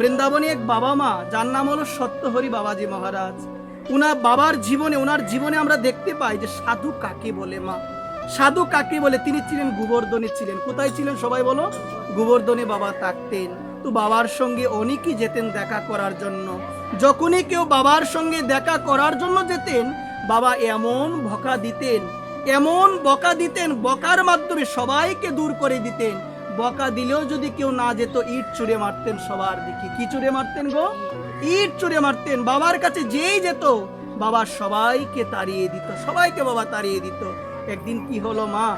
বৃন্দাবনে এক বাবা মা, যার নাম হলো সত্যহরি বাবাজি মহারাজ। ওনার জীবনে আমরা দেখতে পাই যে সাধু কাকে বলে। মা, সাধু কাকে বলে? তিনি ছিলেন গোবর্ধনে ছিলেন। কোথায় ছিলেন সবাই বলো? গোবর্ধনে বাবা থাকতেন। তো বাবার সঙ্গে অনেকেই যেতেন দেখা করার জন্য। যখনই কেউ বাবার সঙ্গে দেখা করার জন্য যেতেন, বাবা এমন বকা দিতেন, এমন বকা দিতেন, বকার মাধ্যমে সবাইকে দূর করে দিতেন। বকা দিলেও যদি কেউ না যেত, ইট ছুঁড়ে মারতেন সবার দিকে। কি ছুঁড়ে মারতেন গো? ইট ছুঁড়ে মারতেন। বাবার কাছে যেই যেত, বাবা সবাইকে তাড়িয়ে দিত, সবাইকে বাবা তাড়িয়ে দিত। একদিন কি হলো মা,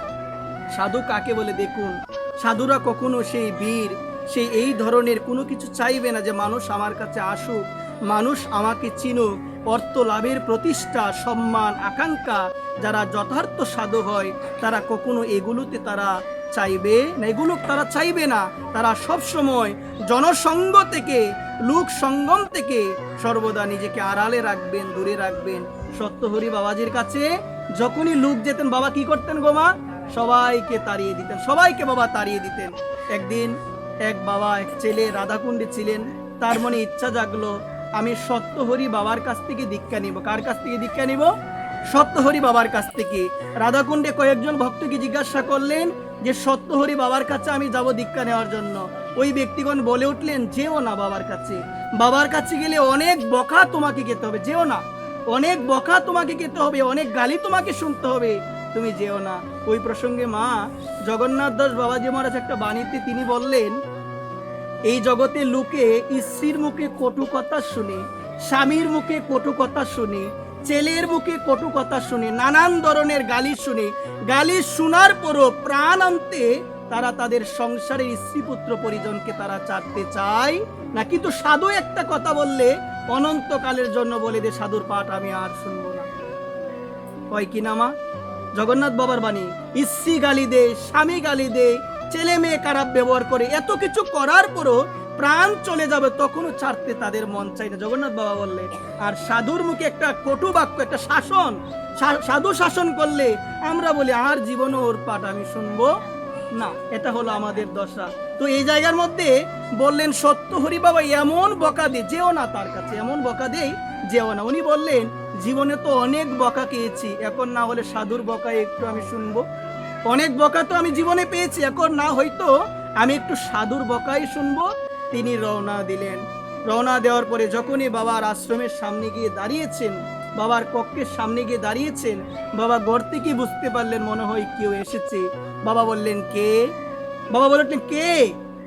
সাধু কাকে বলে দেখুন। সাধুরা কখনো সেই বীর, সেই এই ধরনের কোনো কিছু চাইবে না যে মানুষ আমার কাছে আসুক, মানুষ আমাকে চিনুক। অর্থ লাভের প্রতিষ্ঠা, সম্মান, আকাঙ্ক্ষা, যারা যথার্থ সাধু হয় তারা কখনো এগুলোতে তারা চাইবে না, এগুলো তারা চাইবে না। তারা সব সময় জনসঙ্গ থেকে, লোক সঙ্গম থেকে সর্বদা নিজেকে আড়ালে রাখবেন, দূরে রাখবেন। সত্যহরি বাবাজির কাছে যখনই লোক যেতেন, বাবা কি করতেন গো মা? সবাইকে তাড়িয়ে দিতেন, সবাইকে বাবা তাড়িয়ে দিতেন। একদিন এক বাবা, এক ছেলে রাধাকুণ্ডে ছিলেন। তার মনে ইচ্ছা জাগলো, আমি সত্যহরি বাবার কাছ থেকে দীক্ষা নিব। কার কাছ থেকে দীক্ষা নিব? সত্যহরি বাবার কাছ থেকে। রাধাকুণ্ডে কয়েকজন ভক্তকে জিজ্ঞাসা করলেন যে সত্যহরি বাবার কাছে আমি যাব দীক্ষা নেওয়ার জন্য। ওই ব্যক্তিগণ বলে উঠলেন, যেও না বাবার কাছে। বাবার কাছে গেলে অনেক বকা তোমাকে খেতে হবে, যেও না। অনেক বকা তোমাকে খেতে হবে, অনেক গালি তোমাকে শুনতে হবে, তুমি যেও না। ওই প্রসঙ্গে মা জগন্নাথ দাস বাবাজি মহারাজ একটা বাণীতে তিনি বললেন, এই জগতে লোকে স্ত্রীর মুখে কটু কথা শুনে, স্বামীর মুখে কটু কথা শুনে, ছেলের মুখে কটু কথা শুনে, নানান ধরনের গালি শুনে, গালি শোনার পরও প্রাণ আনতে তারা তাদের সংসারের স্ত্রী পুত্র পরিজনকে তারা ছাড়তে চায় না। কিন্তু সাধু একটা কথা বললে অনন্তকালের জন্য বলে দে, সাধুর পাঠ আমি আর শুনবো না। হয় কি না মা? জগন্নাথ বাবার বাণী। স্ত্রী গালি দে, স্বামী গালি দে, ছেলে মেয়ে খারাপ ব্যবহার করে, এত কিছু করার পরও প্রাণ চলে যাবে, তখনও ছাড়তে তাদের মন চাই না, জগন্নাথ বাবা বললে। আর সাধুর মুখে একটা কটু বাক্য, একটা শাসন, সাধু শাসন করলে আমরা বলি আর জীবনে ওর পাঠ আমি শুনবো না। এটা হলো আমাদের দশা। তো এই জায়গার মধ্যে বললেন সত্যহরি বাবা এমন বকা দে, যেও না তার কাছে, এমন বকা দেই যেও না। উনি বললেন, জীবনে তো অনেক বকা খেয়েছি, এখন না হলে সাধুর বকা একটু আমি শুনবো। অনেক বকা তো আমি জীবনে পেয়েছি, এখন না হয়তো আমি একটু সাধুর বকাই শুনবো। তিনি রওনা দিলেন। রওনা দেওয়ার পরে যখনই বাবার আশ্রমের সামনে গিয়ে দাঁড়িয়েছেন, বাবার কক্ষের সামনে গিয়ে দাঁড়িয়েছেন, বাবা ঘর থেকে বুঝতে পারলেন মনে হয় কেউ এসেছে। বাবা বললেন, কে? বাবা বলে উঠলেন, কে?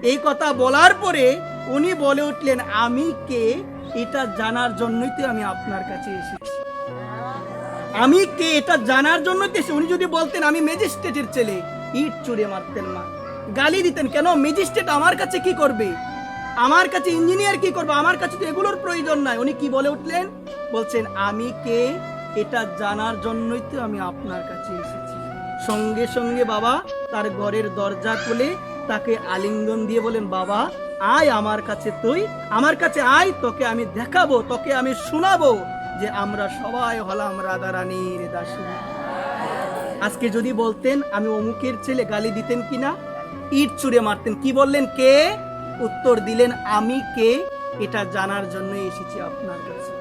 এই কথা বলার পরে উনি বলে উঠলেন, আমি কে এটা জানার জন্যই তো আমি আপনার কাছে এসেছি। আমি কে এটা জানার জন্য এসে। উনি যদি বলতেন আমি ম্যাজিস্ট্রেটের ছেলে, ইট ছুঁড়ে মারতেন না, গালি দিতেন। কেন? ম্যাজিস্ট্রেট আমার কাছে কি করবে? আমার কাছে ইঞ্জিনিয়ার কি করবে? আমার কাছে তো এগুলোর প্রয়োজন নাই। উনি কি বলে উঠলেন? বলছেন, আমি কে এটা জানার জন্যই তো আমি আপনার কাছে এসেছি। সঙ্গে সঙ্গে বাবা তার ঘরের দরজা খুলে তাকে আলিঙ্গন দিয়ে বলেন, বাবা আয় আমার কাছে, তুই আমার কাছে আয়, তোকে আমি দেখাবো, তোকে আমি শোনাবো যে আমরা সবাই হলাম রাধারানীর দাসী। আজকে যদি বলতেন আমি অমুকের ছেলে, গালি দিতেন কিনা? ইট ছুঁড়ে মারতেন। কি বললেন, কে? উত্তর দিলেন, আমি কে এটা জানার জন্য এসেছি আপনার কাছে।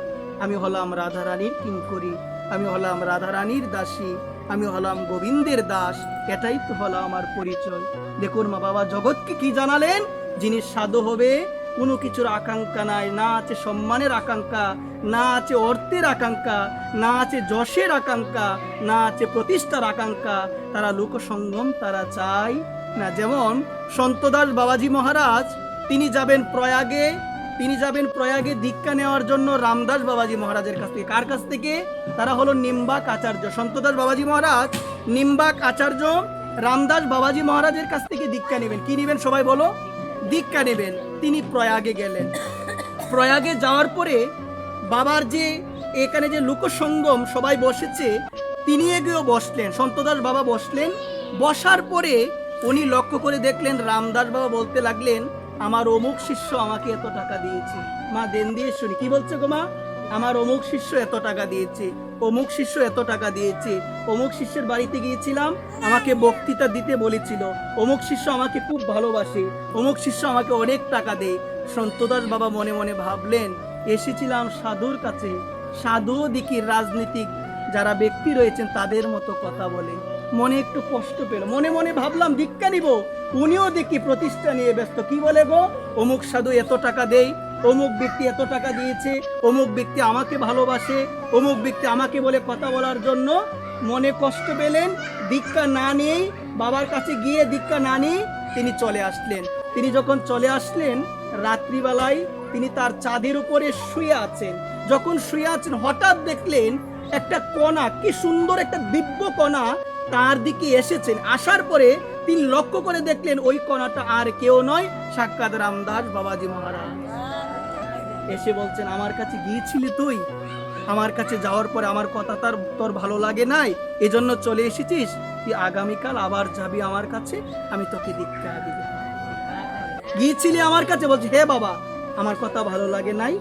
আমি হলাম রাধারানীর কিঙ্করী, আমি হলাম রাধারানীর দাসী, আমি হলাম গোবিন্দের দাস। এটাই তো হলো আমার পরিচয়। দেখুন মা, বাবা জগৎকে কি জানালেন? যিনি সাধু হবে কোনো কিছুর আকাঙ্ক্ষা নাই, না আছে সম্মানের আকাঙ্ক্ষা, না আছে অর্থের আকাঙ্ক্ষা, না আছে যশের আকাঙ্ক্ষা, না আছে প্রতিষ্ঠার আকাঙ্ক্ষা। তারা লোকসঙ্গম তারা চায় না। যেমন সন্তদাস বাবাজি মহারাজ, তিনি যাবেন প্রয়াগে দীক্ষা নেওয়ার জন্য রামদাস বাবাজি মহারাজের কাছ থেকে। কার কাছ থেকে? তারা হলো নিম্বাক আচার্য। সন্তদাস বাবাজি মহারাজ নিম্বাক আচার্য রামদাস বাবাজি মহারাজের কাছ থেকে দীক্ষা নেবেন। কি নেবেন সবাই বলো? দীক্ষা নেবেন। তিনি প্রয়াগে গেলেন। প্রয়াগে যাওয়ার পরে বাবার যে এখানে যে লোকসঙ্গম সবাই বসেছে, তিনি এগিয়েও বসলেন। সন্তদাস বাবা বসলেন। বসার পরে উনি লক্ষ্য করে দেখলেন রামদাস বাবা বলতে লাগলেন, আমার অমুক শিষ্য আমাকে এত টাকা দিয়েছে। মা দেন দিয়ে শুনি, কি বলছে গো মা? আমার অমুক শিষ্য এত টাকা দিয়েছে, অমুক শিষ্য এত টাকা দিয়েছে, অমুক শিষ্যের বাড়িতে গিয়েছিলাম, আমাকে বক্তৃতা দিতে বলেছিল, অমুক শিষ্য আমাকে খুব ভালোবাসে, অমুক শিষ্য আমাকে অনেক টাকা দেয়। সন্তদাস বাবা মনে মনে ভাবলেন, এসেছিলাম সাধুর কাছে, সাধু দেখি রাজনীতিক যারা ব্যক্তি রয়েছেন তাদের মতো কথা বলে। মনে একটু কষ্ট পেল, মনে মনে ভাবলাম দীক্ষা নিব, উনিও দেখি প্রতিষ্ঠা নিয়ে ব্যস্ত। কি বলে গো, অমুক সাধু এত টাকা দেয়, অমুক ব্যক্তি এত টাকা দিয়েছে, অমুক ব্যক্তি আমাকে ভালোবাসে, অমুক ব্যক্তি আমাকে বলে কথা বলার জন্য। মনে কষ্ট পেলেন, দীক্ষা না নিয়েই, বাবার কাছে গিয়ে দীক্ষা না নিয়ে তিনি চলে আসলেন। তিনি যখন চলে আসলেন, রাত্রিবেলায় তিনি তার চাঁদের উপরে শুয়ে আছেন। যখন শুয়ে আছেন, হঠাৎ দেখলেন একটা কণা, কি সুন্দর একটা দিব্য কণা তার দিকে এসেছেন। আসার পরে তিনি লক্ষ্য করে দেখলেন ওই কণাটা আর কেউ নয়, সাক্ষাৎ রামদাস বাবাজি মহারাজ। এসে বলছেন, আমার কাছে গিয়েছিলি তুই, আমার কাছে যাওয়ার পরে আমার কথা তোর ভালো লাগে নাই, এজন্য চলে এসেছিস, তুই আগামীকাল আবার যাবি আমার কাছে, আমি তোকে দীক্ষা দিব। গিয়েছিলি আমার কাছে, বলছি হে বাবা, আমার কথা ভালো লাগে নাই,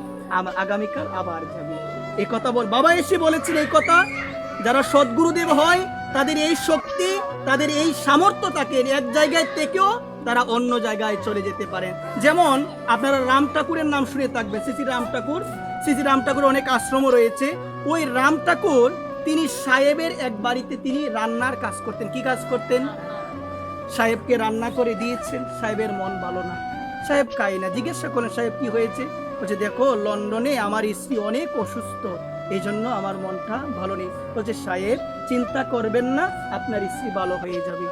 আগামীকাল আবার যাবি। এই কথা বল বাবা এসে বলেছেন। এই কথা যারা সদ্গুরুদেব হয় তাদের এই শক্তি, তাদের এই সামর্থ্য থাকে, এক জায়গায় থেকেও তারা অন্য জায়গায় চলে যেতে পারেন। যেমন আপনারা রাম ঠাকুরের নাম শুনে থাকবেন, শ্রী রাম ঠাকুর। শ্রী রাম ঠাকুর অনেক আশ্রমও রয়েছে। ওই রাম ঠাকুর তিনি সাহেবের এক বাড়িতে তিনি রান্নার কাজ করতেন। কি কাজ করতেন? সাহেবকে রান্না করে দিয়েছেন, সাহেবের মন ভালো না, সাহেব খায় না। জিজ্ঞাসা করেন, সাহেব কি হয়েছে? বলছে, দেখো লন্ডনে আমার স্ত্রী অনেক অসুস্থ, এই জন্য আমার মনটা ভালো নেই। বলছে, সাহেব চিন্তা করবেন না, আপনার স্ত্রী ভালো হয়ে যাবে।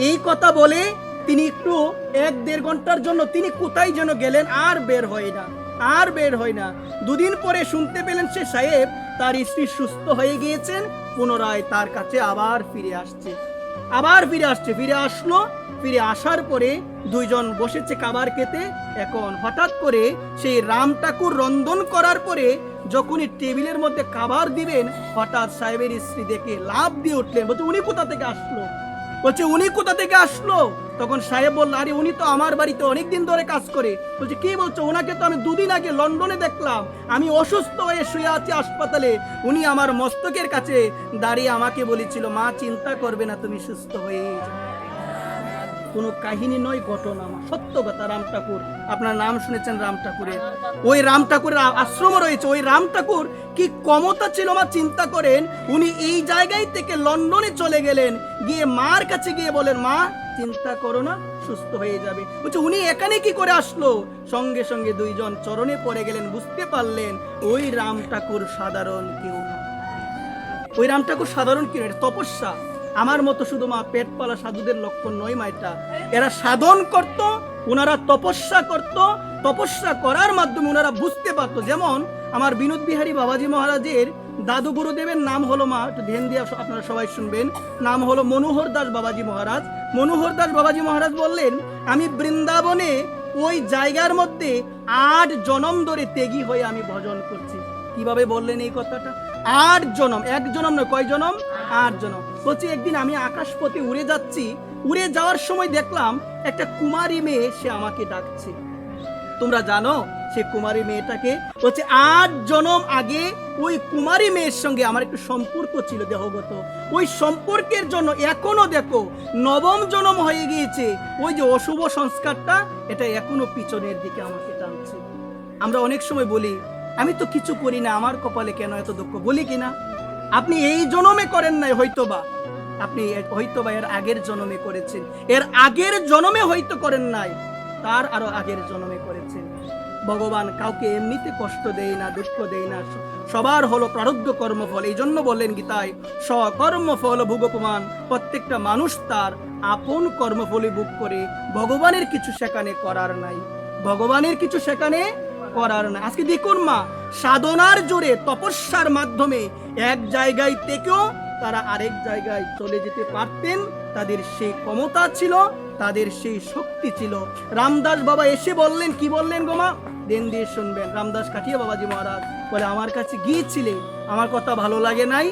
এই কথা বলে তিনি একটু 1-1.5 ঘন্টার জন্য তিনি কোথায় যেন গেলেন, আর বের হয় না, আর বের হয় না। দুদিন পরে শুনতে পেলেন সে সাহেব তার স্ত্রী সুস্থ হয়ে গিয়েছেন, পুনরায় তার কাছে আবার ফিরে আসছে, ফিরে আসলো। ফিরে আসার পরে দুইজন বসেছে খাবার খেতে। এখন হঠাৎ করে সেই রাম ঠাকুর রন্ধন করার পরে যখনই টেবিলের মধ্যে খাবার দিবেন, হঠাৎ সাহেবের স্ত্রী দেখে লাফ দিয়ে উঠলেন। বলছে, উনি কোথা থেকে আসলো? বলছে, উনি কোথা থেকে আসলো? তখন সাহেব বলল, আরে উনি তো আমার বাড়িতে অনেকদিন ধরে কাজ করে। বলছে, কি বলছো? ওনাকে তো আমি 2 দিন আগে লন্ডনে দেখলাম, আমি অসুস্থ হয়ে শুয়ে আছি হাসপাতালে, উনি আমার মস্তকের কাছে দাঁড়িয়ে আমাকে বলেছিল, মা চিন্তা করবে না, তুমি সুস্থ হয়ে যাবে। কোনো কাহিনী নয়, ঘটনা, সত্য কথা। রাম ঠাকুর, আপনার নাম শুনেছেন রাম ঠাকুরের, ওই রাম ঠাকুরের আশ্রম রয়েছে। ওই রাম ঠাকুর কি ক্ষমতা ছিল মা, চিন্তা করেন। উনি এই জায়গায় থেকে লন্ডনে চলে গেলেন, গিয়ে মার কাছে গিয়ে বলেন, মা চিন্তা করো না, সুস্থ হয়ে যাবে। বলছে, উনি এখানে কি করে আসলো? সঙ্গে সঙ্গে দুইজন চরণে পড়ে গেলেন, বুঝতে পারলেন ওই রাম ঠাকুর সাধারণ কেউ না। ওই রাম ঠাকুর সাধারণ কেউ, তপস্যা। আমার মতো শুধু মা পেট পালা সাধুদের লক্ষণ নয় মা, এটা এরা সাধন করত, ওনারা তপস্যা করত, তপস্যা করার মাধ্যমে ওনারা বুঝতে পারতো। যেমন আমার বিনোদ বিহারী বাবাজি মহারাজের দাদু গুরুদেবের নাম হলো, মা একটু ধ্যান দিয়ে আপনারা সবাই শুনবেন, নাম হলো মনোহর দাস বাবাজি মহারাজ। মনোহর দাস বাবাজি মহারাজ বললেন, আমি বৃন্দাবনে ওই জায়গার মধ্যে 8 জনম ধরে ত্যাগী হয়ে আমি ভজন করছি। কিভাবে বললেন এই কথাটা? 8 জনম, 1 জনম নয়, কয় জনম? 8 জনম। বলছি, একদিন আমি আকাশপথে উড়ে যাচ্ছি, উড়ে যাওয়ার সময় দেখলাম একটা কুমারী মেয়ে, সে আমাকে ডাকছে। তোমরা জানো সে কুমারী মেয়েটাকে? বলছে, 8 জনম আগে ওই কুমারী মেয়ের সঙ্গে আমার একটু সম্পর্ক ছিল দেহগত, ওই সম্পর্কের জন্য এখনো দেখো 9ম জনম হয়ে গিয়েছে, ওই যে অশুভ সংস্কারটা এটা এখনো পিছনের দিকে আমাকে টানছে। আমরা অনেক সময় বলি, আমি তো কিছু করি না, আমার কপালে কেন এত দুঃখ, বলি কিনা? আপনি এই জনমে করেন নাই, হয়তোবা আপনি হয়তোবা এর আগের জনমে করেছেন, এর আগের জনমে হয়তো করেন নাই, তার আরো আগের জনমে করেছেন। ভগবান কাউকে এমনিতে কষ্ট দেয় না, দুঃখ দেয় না, সবার হলো প্রারব্ধ কর্মফল। এই জন্য বললেন গীতায়, স্বকর্মফল ভোগপমান। প্রত্যেকটা মানুষ তার আপন কর্মফলে ভোগ করে, ভগবানের কিছু সেখানে করার নাই, ভগবানের কিছু সেখানে করার নাই। আজকে দেখুন মা, সাধনার জোরে তপস্যার মাধ্যমে এক জায়গায় থেকেও তারা আরেক জায়গায় চলে যেতে পারতেন, তাদের সেই ক্ষমতা ছিল, তাদের সেই শক্তি ছিল। রামদাস বাবা এসে বললেন, কি বললেন গো মা? দেন দিয়ে শুনবেন। রামদাস কাঠিয়া বাবাজি মহারাজ বলে, আমার কাছে গিয়েছিলে, আমার কথা ভালো লাগে নাই,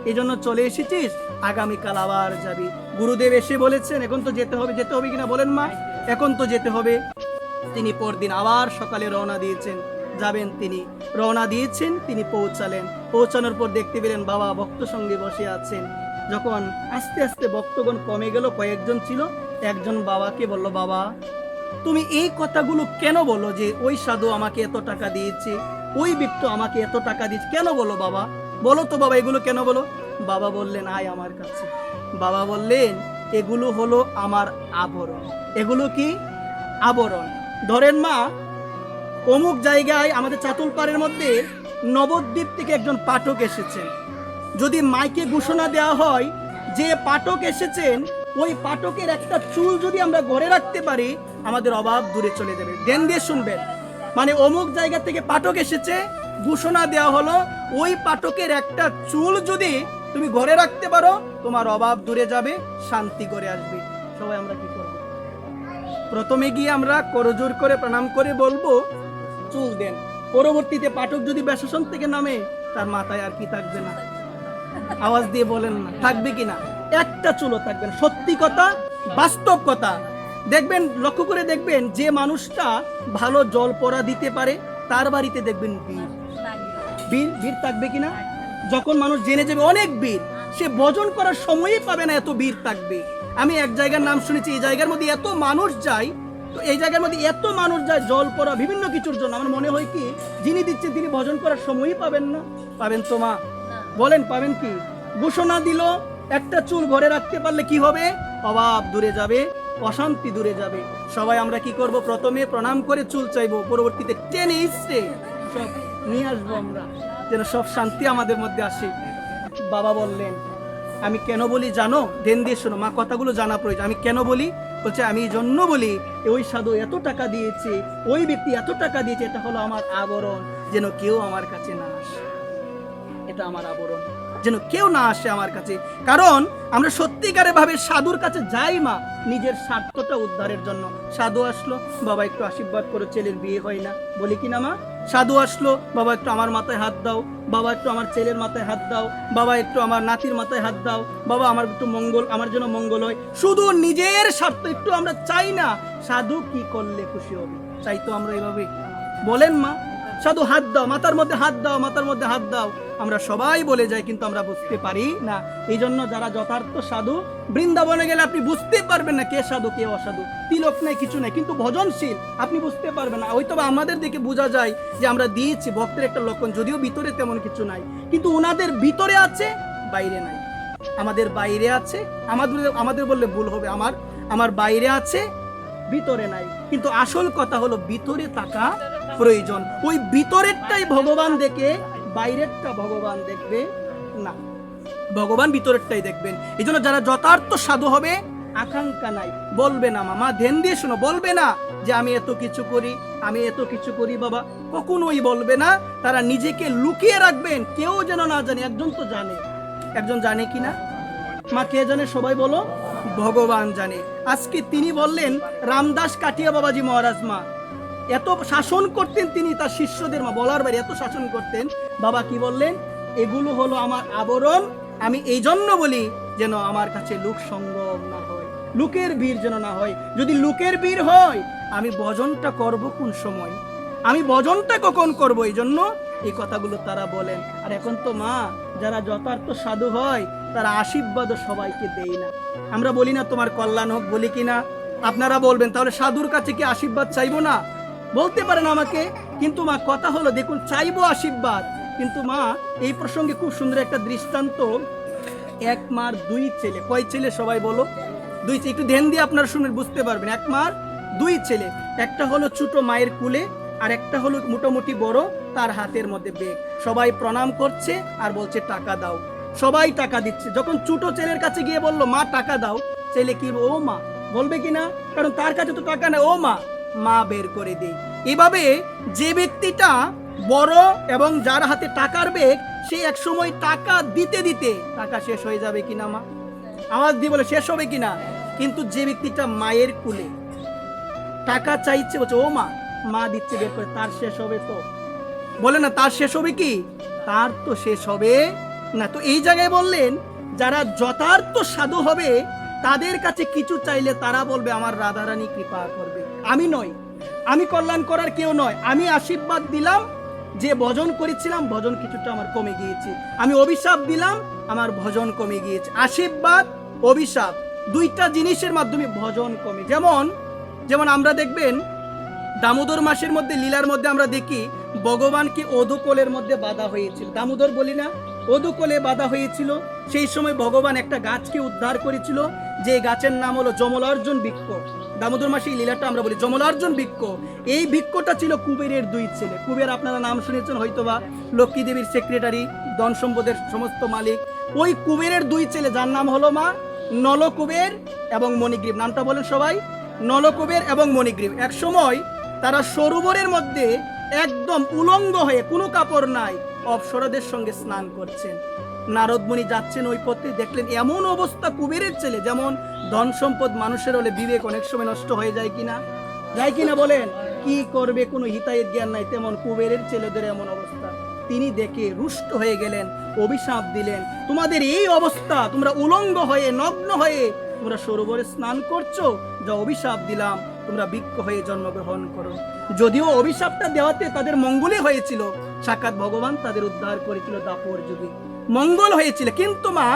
এই জন্য চলে এসেছিস, আগামীকাল আবার যাবি। গুরুদেব এসে বলেছেন, এখন তো যেতে হবে। যেতে হবে কিনা বলেন মা? এখন তো যেতে হবে। তিনি পরদিন আবার সকালে রওনা দিয়েছেন, যাবেন। তিনি রওনা দিয়েছেন, তিনি পৌঁছালেন। পৌঁছানোর পর দেখতে পেলেন বাবা ভক্ত সঙ্গে বসে আছেন। যখন আস্তে আস্তে ভক্তগণ কমে গেল, কয়েকজন ছিল, একজন বাবাকে বলল, বাবা তুমি এই কথাগুলো কেন বলো যে ওই সাধু আমাকে এত টাকা দিয়েছে, ওই ব্যক্তি আমাকে এত টাকা দিয়েছে, কেন বলো বাবা? বলো তো বাবা, এগুলো কেন বলো? বাবা বললেন আয় আমার কাছে। বাবা বললেন এগুলো হলো আমার আবরণ। এগুলো কি? আবরণ। ধরেন মা, অমুক জায়গায় আমাদের চাতুলপাড়ের মধ্যে নবদ্বীপ থেকে একজন পাঠক এসেছেন। যদি মাইকে ঘোষণা দেওয়া হয় যে পাঠক এসেছেন, ওই পাঠকের একটা চুল যদি আমরা ঘরে রাখতে পারি, আমাদের অভাব দূরে চলে যাবে। ধ্যান দিয়ে শুনবেন, মানে অমুক জায়গা থেকে পাঠক এসেছে, ঘোষণা দেওয়া হলো ওই পাঠকের একটা চুল যদি তুমি ঘরে রাখতে পারো, তোমার অভাব দূরে যাবে, শান্তি করে আসবে। সবাই আমরা কি করব? প্রথমে গিয়ে আমরা করজোর করে প্রণাম করে বলবো চুল দেন। পরবর্তীতে পাঠক যদি বেশাসন থেকে নামে, তার মাথায় আর কি থাকবে না? আওয়াজ দিয়ে বলেন না, থাকবে কিনা? একটা চুলও থাকবে না। সত্যি কথা, বাস্তব কথা। দেখবেন, লক্ষ্য করে দেখবেন, যে মানুষটা ভালো জল পড়া দিতে পারে তার বাড়িতে দেখবেন বীর বীর বীর থাকবে কিনা? যখন মানুষ জেনে যাবে অনেক বীর, সে ভজন করার সময়ই পাবে না, এত বীর থাকবে। আমি এক জায়গার নাম শুনেছি, এই জায়গার মধ্যে এত মানুষ যায়, তো এই জায়গার মধ্যে এত মানুষ যায় জল পড়া বিভিন্ন কিছুর জন্য। আমার মনে হয় কি যিনি দিচ্ছেন তিনি ভজন করার সময়ই পাবেন না। পাবেন তো মা? বলেন পাবেন কি? ঘোষণা দিল একটা চুল ঘরে রাখতে পারলে কি হবে? অভাব দূরে যাবে, অশান্তি দূরে যাবে। সবাই আমরা কি করব? প্রথমে প্রণাম করে চুল চাইবো, পরবর্তীতে টেনে ইস্টে সব নিয়ে আসবো আমরা, যেন সব শান্তি আমাদের মধ্যে আসে। বাবা বললেন আমি কেন বলি জানো? ধ্যান দিয়ে শোনো মা, কথাগুলো জানা প্রয়োজন। আমি কেন বলি? বলছে আমি এই জন্য বলি, ওই সাধু এত টাকা দিয়েছে, ওই ব্যক্তি এত টাকা দিয়েছে, এটা হলো আমার আবরণ, যেন কেউ আমার কাছে না আসে। এটা আমার আবরণ, যেন কেউ না আসে আমার কাছে। কারণ আমরা সত্যিকারে ভাবে সাধুর কাছে যাই মা, নিজের স্বার্থটা উদ্ধারের জন্য। সাধু আসলো, বাবা একটু আশীর্বাদ করো, ছেলের বিয়ে হয় না, বলি কি না মা? সাধু আসলো, বাবা একটু আমার মাথায় হাত দাও, বাবা একটু আমার ছেলের মাথায় হাত দাও, বাবা একটু আমার নাতির মাথায় হাত দাও, বাবা আমার একটু মঙ্গল, আমার জন্য মঙ্গল হয়। শুধু নিজের স্বার্থ একটু আমরা চাই না, সাধু কি করলে খুশি হবে, চাই তো আমরা এইভাবে। বলেন মা, সাধু হাত দাও, মাথার মধ্যে হাত দাও, মাথার মধ্যে হাত দাও, আমরা সবাই বলে যাই, কিন্তু আমরা বুঝতে পারি না। এই জন্য যারা যথার্থ সাধু, বৃন্দাবনে গেলে আপনি বুঝতে পারবেন না কে সাধু কে অসাধু। তিলক নাই, কিছু নাই, কিন্তু ভজনশীল আপনি বুঝতে পারবেন না। হয়তো আমাদের দিকে বোঝা যায় যে আমরা দিয়েছি, ভক্তের একটা লক্ষণ, যদিও ভিতরে তেমন কিছু নাই, কিন্তু ওনাদের ভিতরে আছে, বাইরে নাই। আমাদের বাইরে আছে, আমাদের বললে ভুল হবে, আমার বাইরে আছে, ভিতরে নাই। কিন্তু আসল কথা হলো ভিতরে থাকা প্রয়োজন। ওই ভিতরেরটাই ভগবান দেখে, বাইরেরটা ভগবান দেখবে না, ভগবান ভিতরেরটাই দেখবেন। এই জন্য যারা যথার্থ সাধু হবে, আকাঙ্ক্ষা নাই, বলবে না মামা, ধ্যান দিয়ে শোনো, বলবে না যে আমি এত কিছু করি, আমি এত কিছু করি বাবা, কখনোই বলবে না। তারা নিজেকে লুকিয়ে রাখবেন, কেউ যেন না জানে। একজন তো জানে, একজন জানে কি না মা? কে জানে? সবাই বলো, ভগবান জানে। আজকে তিনি বললেন, রামদাস কাঠিয়া বাবাজি মহারাজ মা এত শাসন করতেন, তিনি তার শিষ্যদের মা বলার বাইরে এত শাসন করতেন। বাবা কি বললেন? এগুলো হলো আমার আবরণ, আমি এই জন্য বলি যেন আমার কাছে লোক সঙ্গম না হয়, লোকের ভিড় যেন না হয়। যদি লোকের ভিড় হয়, আমি ভজনটা করব কোন সময়, আমি ভজনটা কখন করব? এই জন্য এই কথাগুলো তারা বলেন। আর এখন তো মা, যারা যথার্থ সাধু হয়, তারা আশীর্বাদও সবাইকে দেয় না। আমরা বলি না তোমার কল্যাণ হোক, বলি কি না? আপনারা বলবেন তাহলে সাধুর কাছে কি আশীর্বাদ চাইবো না? বলতে পারেন আমাকে। কিন্তু মা কথা হলো, দেখুন চাইবো আশীর্বাদ, কিন্তু মা এই প্রসঙ্গে খুব সুন্দর একটা দৃষ্টান্ত। এক মার দুই ছেলে, কয় ছেলে সবাই বলো? দুই। একটু ধ্যান দিয়ে আপনারা শুনে বুঝতে পারবেন। এক মার দুই ছেলে, একটা হলো ছোট মায়ের কুলে, আর একটা হলো মোটামুটি বড়, তার হাতের মধ্যে বেগ। সবাই প্রণাম করছে আর বলছে টাকা দাও। সবাই টাকা দিচ্ছে। যখন ছোট ছেলের কাছে গিয়ে বললো মা টাকা দাও, ছেলে কি ও মা বলবে কিনা? কারণ তার কাছে তো টাকা নেই। ও মা, মা বের করে দেই। এভাবে যে ব্যক্তিটা বড় এবং যার হাতে টাকার বেগ, সে এক সময় টাকা দিতে দিতে টাকা শেষ হয়ে যাবে কিনা মা? আওয়াজ দিয়ে বলে শেষ হবে কিনা? কিন্তু যে ব্যক্তিটা মায়ের কুলে টাকা চাইছে, বলছে ও মা, মা দিচ্ছে বের করে, তার শেষ হবে তো? বলে না তার শেষ হবে কি? তার তো শেষ হবে না। তো এই জায়গায় বললেন, যারা যথার্থ সাধু হবে, তাদের কাছে কিছু চাইলে তারা বলবে আমার রাধারানী কৃপা করবে, আমি নয়, আমি কল্যাণ করার কেউ নয়। আমি আশীর্বাদ দিলাম, যে ভজন করেছিলাম ভজন কিছুটা আমার কমে গিয়েছে। আমি অভিশাপ দিলাম, আমার ভজন কমে গিয়েছে। আশীর্বাদ, অভিশাপ, দুইটা জিনিসের মাধ্যমে ভজন কমে। যেমন যেমন আমরা দেখবেন দামোদর মাসের মধ্যে লীলার মধ্যে আমরা দেখি ভগবানকে অধুকলের মধ্যে বাঁধা হয়েছিল, দামোদর বলি না, অধুকলে বাঁধা হয়েছিল। সেই সময় ভগবান একটা গাছকে উদ্ধার করেছিল, যে গাছের নাম হলো যমলার্জুন বৃক্ষ। দামোদর মাসে এই লীলাটা আমরা বলি যমলার্জুন বৃক্ষ। এই বৃক্ষটা ছিল কুবেরের দুই ছেলে। কুবের আপনারা নাম শুনেছেন হয়তোবা, লক্ষ্মী দেবীর সেক্রেটারি, ধন সম্পদের সমস্ত মালিক। ওই কুবেরের দুই ছেলে যার নাম হলো মা নলকুবের এবং মণিগ্রীব। নামটা বলেন সবাই, নলকুবের এবং মণিগ্রীব। এক সময় তারা সরোবরের মধ্যে একদম উলঙ্গ হয়ে, কোনো কাপড় নাই, অপ্সরাদের সঙ্গে স্নান করছেন। নারদ মুনি যাচ্ছেন ওই পথে, দেখলেন এমন অবস্থা কুবেরের ছেলে। যেমন ধন সম্পদ মানুষের হলে বিবেক অনেক সময় নষ্ট হয়ে যায় কিনা, যায় কিনা বলেন, কি করবে কোনো হিতায়ের জ্ঞান নাই, তেমন কুবেরের ছেলেদের এমন অবস্থা। তিনি দেখে রুষ্ট হয়ে গেলেন, অভিশাপ দিলেন, তোমাদের এই অবস্থা, তোমরা উলঙ্গ হয়ে নগ্ন হয়ে তোমরা সরোবরে স্নান করছো, যা অভিশাপ দিলাম, তোমরা বৃক্ষ হয়ে জন্মগ্রহণ করো। যদিও অভিশাপটা দেওয়াতে তাদের মঙ্গলই হয়েছিল, সাক্ষাৎ ভগবান তাদের উদ্ধার করেছিল দাপর যুগে, মঙ্গল হয়েছিল। কিন্তু মা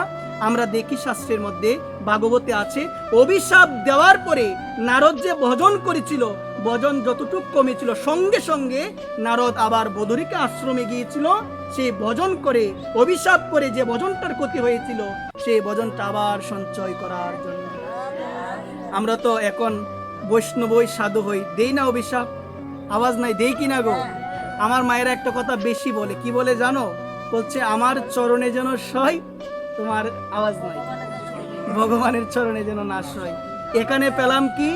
আমরা দেখি শাস্ত্রের মধ্যে, ভাগবতে আছে, অভিশাপ দেওয়ার পরে নারদ যে ভজন করেছিল, ভজন যতটুক কমেছিল, সঙ্গে সঙ্গে নারদ আবার বদরিকা আশ্রমে গিয়েছিল, সেই ভজন করে, অভিশাপ করে যে ভজনটার ক্ষতি হয়েছিল, সেই ভজনটা আবার সঞ্চয় করার জন্য। আমরা তো এখন বৈষ্ণবই সাধু হই, দেই না অভিশাপ? আওয়াজ নাই, দেই কিনা গো? আমার মায়েরা একটা কথা বেশি বলে, কি বলে জানো? বলছে আমার চরণে যেন সয়, তোমার আওয়াজ নাই, ভগবানের চরণে যেন না সয়। এখানে পেলাম কি?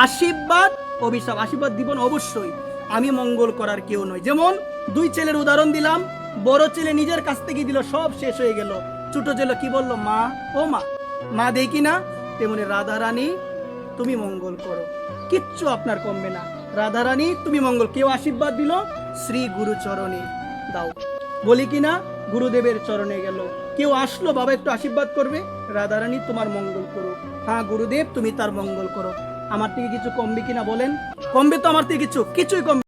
আশীর্বাদ, অভিশাপ। আশীর্বাদ দিব না অবশ্যই, আমি মঙ্গল করার কেউ নই। যেমন দুই ছেলের উদাহরণ দিলাম, বড় ছেলে নিজের কাছ থেকে দিল, সব শেষ হয়ে গেল। ছোট ছেলে কি বলল? মা, ও মা, মা দেই কিনা? তেমনি রাধা রানী তুমি মঙ্গল করো, কিচ্ছু আপনার কমবে না। রাধা রানী তুমি মঙ্গল। কেউ আশীর্বাদ দিল, শ্রী গুরু চরণে দাও, বলি কিনা, গুরুদেবের চরণে গেল। কেউ আসলো, বাবা একটু আশীর্বাদ করবে, রাধা রানী তোমার মঙ্গল করো, হ্যাঁ গুরুদেব তুমি তার মঙ্গল করো। আমার থেকে কিছু কমবে কিনা বলেন? কমবে তো আমার থেকে কিছুই কমবে।